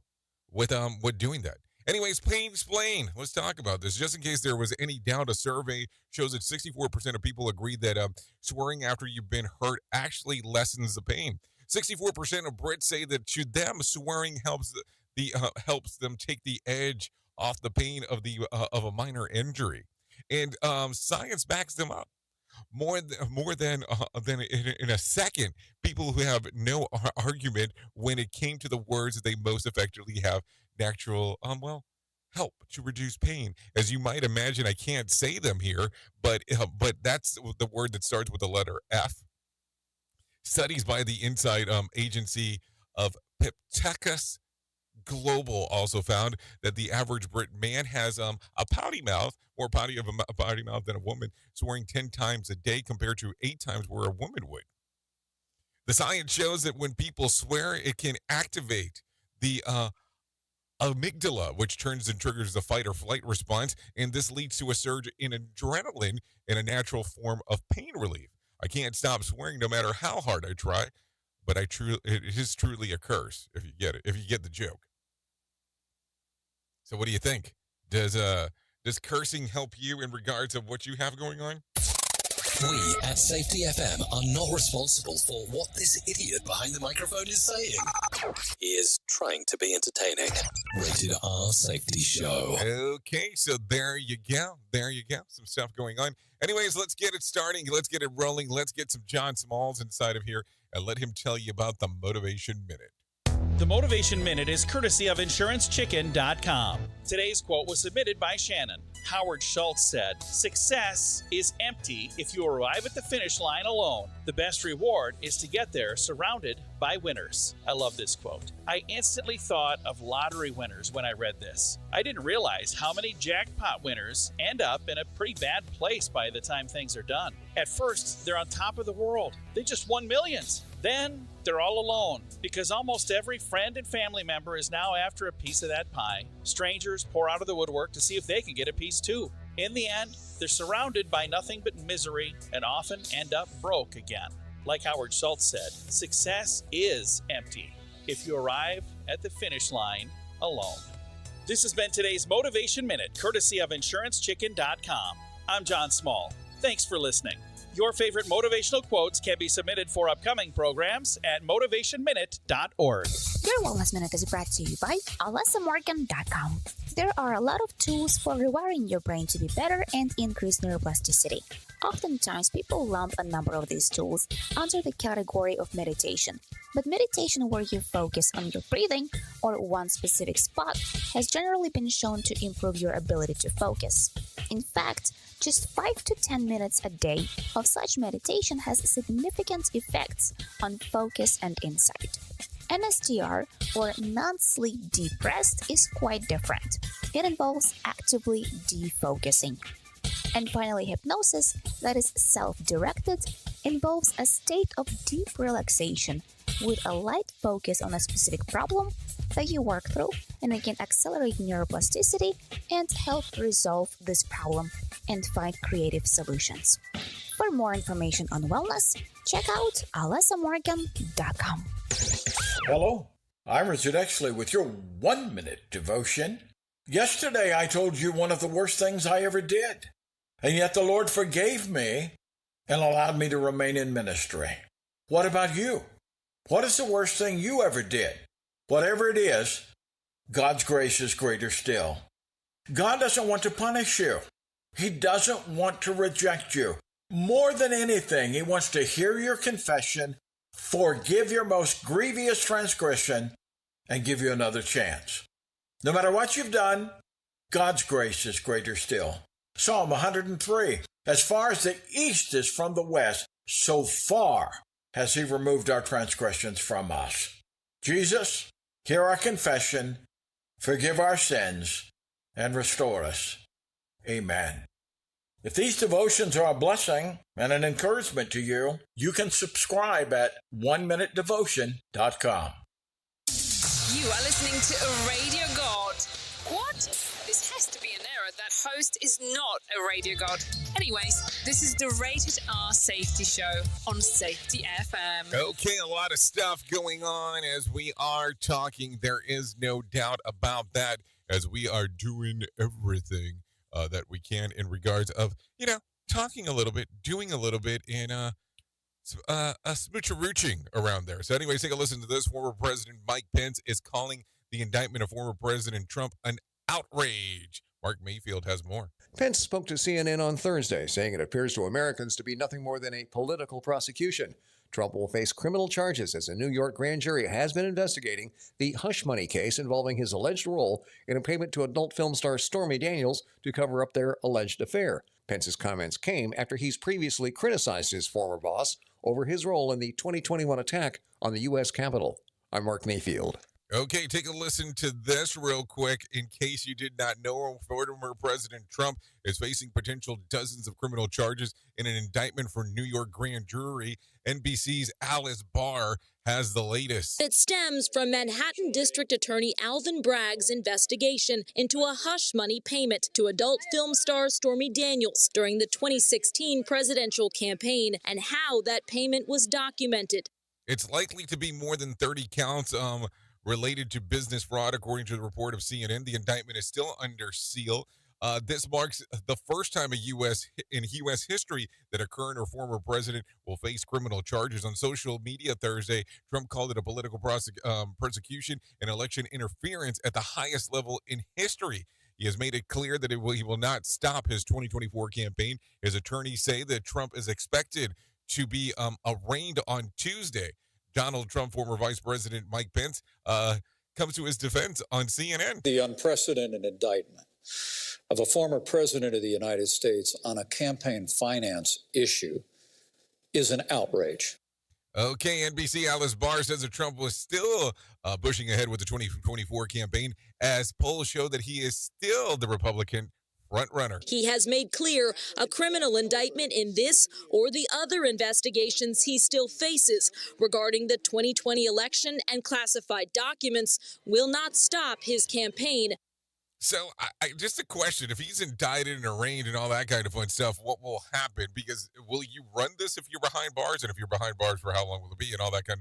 with doing that? Anyways, plain explain. Let's talk about this. Just in case there was any doubt, a survey shows that 64% of people agree that swearing after you've been hurt actually lessens the pain. 64% of Brits say that to them, swearing helps them take the edge off the pain of a minor injury, and science backs them up. More than in a second, people who have no argument when it came to the words that they most effectively have natural help to reduce pain. As you might imagine, I can't say them here, but that's the word that starts with the letter F. Studies by the Inside Agency of Piptecus Global also found that the average Brit man has a potty mouth, more potty mouth than a woman, swearing 10 times a day compared to 8 times where a woman would. The science shows that when people swear, it can activate the amygdala, which turns and triggers the fight or flight response, and this leads to a surge in adrenaline and a natural form of pain relief. I can't stop swearing no matter how hard I try, but it is truly a curse if you get it, if you get the joke. So what do you think? Does cursing help you in regards of what you have going on? We at Safety FM are not responsible for what this idiot behind the microphone is saying. He is trying to be entertaining. Rated R Safety Show. Okay, so there you go. Some stuff going on. Anyways, let's get it starting. Let's get it rolling. Let's get some John Smalls inside of here and let him tell you about the Motivation Minute. The Motivation Minute is courtesy of InsuranceChicken.com. Today's quote was submitted by Shannon. Howard Schultz said, "Success is empty if you arrive at the finish line alone. The best reward is to get there surrounded by winners." I love this quote. I instantly thought of lottery winners when I read this. I didn't realize how many jackpot winners end up in a pretty bad place by the time things are done. At first, they're on top of the world. They just won millions. Then they're all alone because almost every friend and family member is now after a piece of that pie. Strangers pour out of the woodwork to see if they can get a piece too. In the end, they're surrounded by nothing but misery and often end up broke again. Like Howard Schultz said, success is empty if you arrive at the finish line alone. This has been today's Motivation Minute, courtesy of InsuranceChicken.com. I'm John Small. Thanks for listening. Your favorite motivational quotes can be submitted for upcoming programs at motivationminute.org. Your Wellness Minute is brought to you by alessamorgan.com. There are a lot of tools for rewiring your brain to be better and increase neuroplasticity. Oftentimes, people lump a number of these tools under the category of meditation. But meditation where you focus on your breathing or one specific spot has generally been shown to improve your ability to focus. In fact, just 5 to 10 minutes a day of such meditation has significant effects on focus and insight. NSDR, or non-sleep deep rest, is quite different. It involves actively defocusing. And finally, hypnosis, that is self-directed, involves a state of deep relaxation with a light focus on a specific problem that you work through, and it can accelerate neuroplasticity and help resolve this problem and find creative solutions. For more information on wellness, check out alessamorgan.com. Hello, I'm Richard Exley with your 1-minute devotion. Yesterday I told you one of the worst things I ever did, and yet the Lord forgave me and allowed me to remain in ministry. What about you? What is the worst thing you ever did? Whatever it is, God's grace is greater still. God doesn't want to punish you. He doesn't want to reject you. More than anything, He wants to hear your confession, forgive your most grievous transgression, and give you another chance. No matter what you've done, God's grace is greater still. Psalm 103, as far as the east is from the west, so far has He removed our transgressions from us. Jesus, hear our confession, forgive our sins, and restore us. Amen. If these devotions are a blessing and an encouragement to you, you can subscribe at oneminutedevotion.com. You are listening to a radio god. What? This has to be an error. That host is not a radio god. Anyways, this is the Rated R Safety Show on Safety FM. Okay, a lot of stuff going on as we are talking. There is no doubt about that, as we are doing everything that we can in regards of, talking a little bit, doing a little bit, and a smoocherooching around there. So anyways, take a listen to this. Former President Mike Pence is calling the indictment of former President Trump an outrage. Mark Mayfield has more. Pence spoke to CNN on Thursday, saying it appears to Americans to be nothing more than a political prosecution. Trump will face criminal charges as a New York grand jury has been investigating the hush money case involving his alleged role in a payment to adult film star Stormy Daniels to cover up their alleged affair. Pence's comments came after he's previously criticized his former boss over his role in the 2021 attack on the U.S. Capitol. I'm Mark Mayfield. Okay, take a listen to this real quick. In case you did not know, former President Trump is facing potential dozens of criminal charges in an indictment for New York grand jury. NBC's Alice Barr has the latest. It stems from Manhattan District Attorney Alvin Bragg's investigation into a hush money payment to adult film star Stormy Daniels during the 2016 presidential campaign and how that payment was documented. It's likely to be more than 30 counts related to business fraud, according to the report of CNN. The indictment is still under seal. This marks the first time in U.S. history that a current or former president will face criminal charges. On social media Thursday, Trump called it a political persecution and election interference at the highest level in history. He has made it clear that he will not stop his 2024 campaign. His attorneys say that Trump is expected to be arraigned on Tuesday. Donald Trump, former Vice President Mike Pence, comes to his defense on CNN. The unprecedented indictment of a former president of the United States on a campaign finance issue is an outrage. Okay, NBC Alice Barr says that Trump was still pushing ahead with the 2024 campaign as polls show that he is still the Republican front runner. He has made clear a criminal indictment in this or the other investigations he still faces regarding the 2020 election and classified documents will not stop his campaign. So, just a question, if he's indicted and arraigned and all that kind of fun stuff, what will happen? Because will you run this if you're behind bars? And if you're behind bars, for how long will it be? And all that kind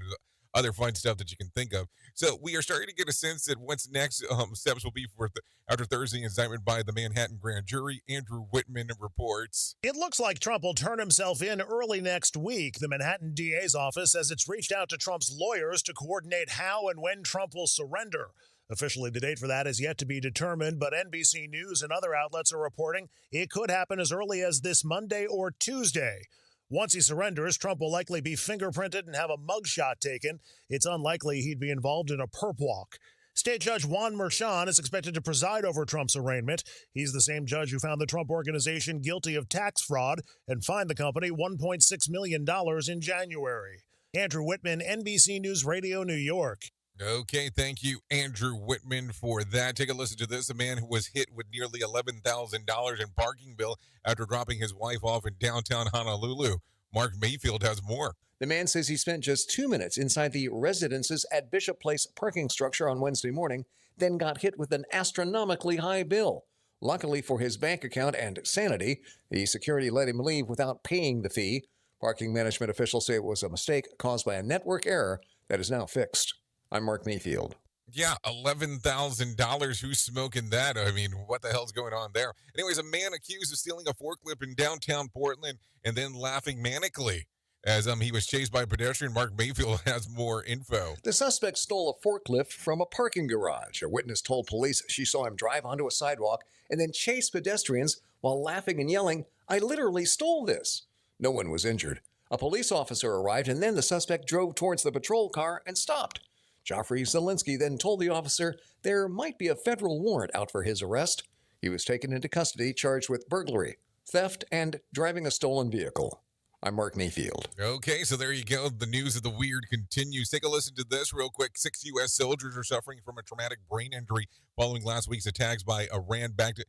other fun stuff that you can think of. So we are starting to get a sense that what's next steps will be for after Thursday indictment by the Manhattan grand jury. Andrew Whitman reports. It looks like Trump will turn himself in early next week. The Manhattan DA's office says it's reached out to Trump's lawyers to coordinate how and when Trump will surrender. Officially, the date for that is yet to be determined, but NBC News and other outlets are reporting it could happen as early as this Monday or Tuesday. Once he surrenders, Trump will likely be fingerprinted and have a mugshot taken. It's unlikely he'd be involved in a perp walk. State Judge Juan Merchan is expected to preside over Trump's arraignment. He's the same judge who found the Trump Organization guilty of tax fraud and fined the company $1.6 million in January. Andrew Whitman, NBC News Radio, New York. Okay, thank you, Andrew Whitman, for that. Take a listen to this. A man who was hit with nearly $11,000 in parking bill after dropping his wife off in downtown Honolulu. Mark Mayfield has more. The man says he spent just 2 minutes inside the residences at Bishop Place parking structure on Wednesday morning, then got hit with an astronomically high bill. Luckily for his bank account and sanity, the security let him leave without paying the fee. Parking management officials say it was a mistake caused by a network error that is now fixed. I'm Mark Mayfield. Yeah, $11,000. Who's smoking that? I mean, what the hell's going on there? Anyways, a man accused of stealing a forklift in downtown Portland and then laughing manically as he was chased by a pedestrian. Mark Mayfield has more info. The suspect stole a forklift from a parking garage. A witness told police she saw him drive onto a sidewalk and then chase pedestrians while laughing and yelling, "I literally stole this." No one was injured. A police officer arrived and then the suspect drove towards the patrol car and stopped. Joffrey Zielinski then told the officer there might be a federal warrant out for his arrest. He was taken into custody, charged with burglary, theft, and driving a stolen vehicle. I'm Mark Mayfield. Okay, so there you go. The news of the weird continues. Take a listen to this real quick. 6 U.S. soldiers are suffering from a traumatic brain injury following last week's attacks by Iran-backed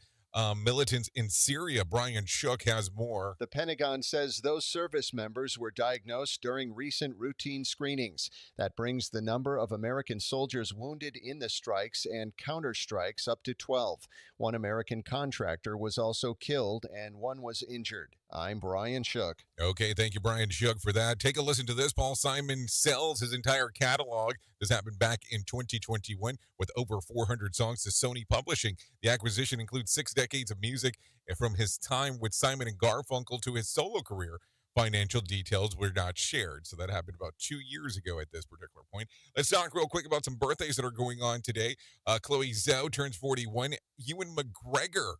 militants in Syria. Brian Shook has more. The Pentagon says those service members were diagnosed during recent routine screenings. That brings the number of American soldiers wounded in the strikes and counterstrikes up to 12. One American contractor was also killed and one was injured. I'm Brian Shook. Okay, thank you, Brian Shook, for that. Take a listen to this. Paul Simon sells his entire catalog. This happened back in 2021 with over 400 songs to Sony Publishing. The acquisition includes 6 decades of music from his time with Simon and Garfunkel to his solo career. Financial details were not shared. So that happened about 2 years ago at this particular point. Let's talk real quick about some birthdays that are going on today. Chloe Zhao turns 41. Ewan McGregor.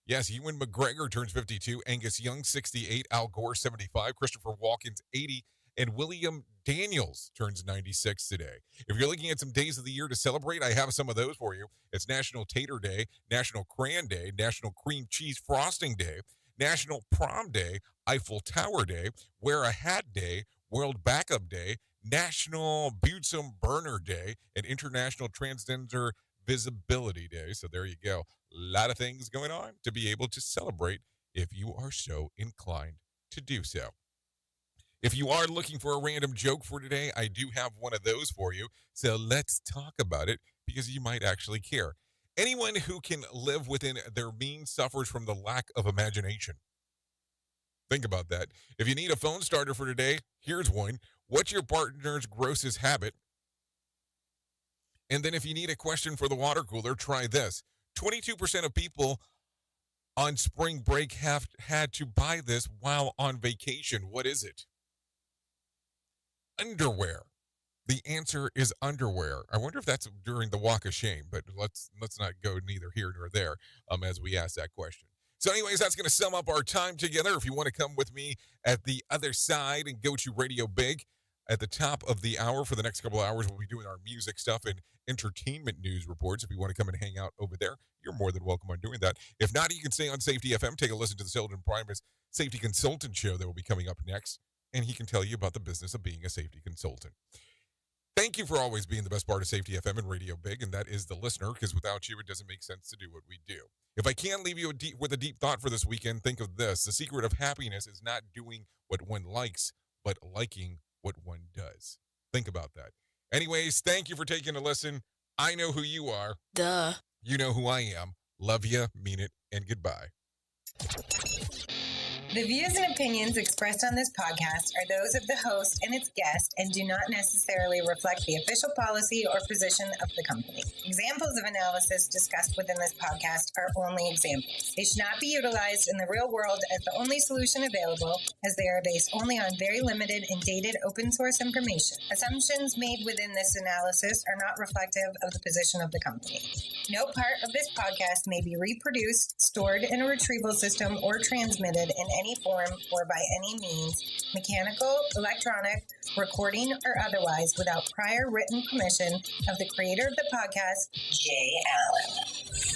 Yes, Ewan McGregor turns 52. Angus Young, 68. Al Gore, 75. Christopher Walken's 80. And William Daniels turns 96 today. If you're looking at some days of the year to celebrate, I have some of those for you. It's National Tater Day, National Cran Day, National Cream Cheese Frosting Day, National Prom Day, Eiffel Tower Day, Wear a Hat Day, World Backup Day, National Bunsen Burner Day, and International Transgender Visibility Day. So there you go. A lot of things going on to be able to celebrate if you are so inclined to do so. If you are looking for a random joke for today, I do have one of those for you. So let's talk about it because you might actually care. Anyone who can live within their means suffers from the lack of imagination. Think about that. If you need a phone starter for today, here's one. What's your partner's grossest habit? And then if you need a question for the water cooler, try this. 22% of people on spring break have had to buy this while on vacation. What is it? Underwear. The answer is underwear. I wonder if that's during the walk of shame, but let's not go neither here nor there as we ask that question. So anyways, that's going to sum up our time together. If you want to come with me at the other side and go to Radio Big at the top of the hour for the next couple of hours, we'll be doing our music stuff and entertainment news reports. If you want to come and hang out over there, you're more than welcome on doing that. If not, you can stay on Safety FM. Take a listen to the Sheldon Primus Safety Consultant Show that will be coming up next, and he can tell you about the business of being a safety consultant. Thank you for always being the best part of Safety FM and Radio Big, and that is the listener, because without you, it doesn't make sense to do what we do. If I can leave you with a deep thought for this weekend, think of this. The secret of happiness is not doing what one likes, but liking what one does. Think about that. Anyways, thank you for taking a listen. I know who you are. Duh. You know who I am. Love you, mean it, and goodbye. The views and opinions expressed on this podcast are those of the host and its guest and do not necessarily reflect the official policy or position of the company. Examples of analysis discussed within this podcast are only examples. They should not be utilized in the real world as the only solution available, as they are based only on very limited and dated open source information. Assumptions made within this analysis are not reflective of the position of the company. No part of this podcast may be reproduced, stored in a retrieval system, or transmitted in any form or by any means, mechanical, electronic, recording, or otherwise, without prior written permission of the creator of the podcast, Jay Allen.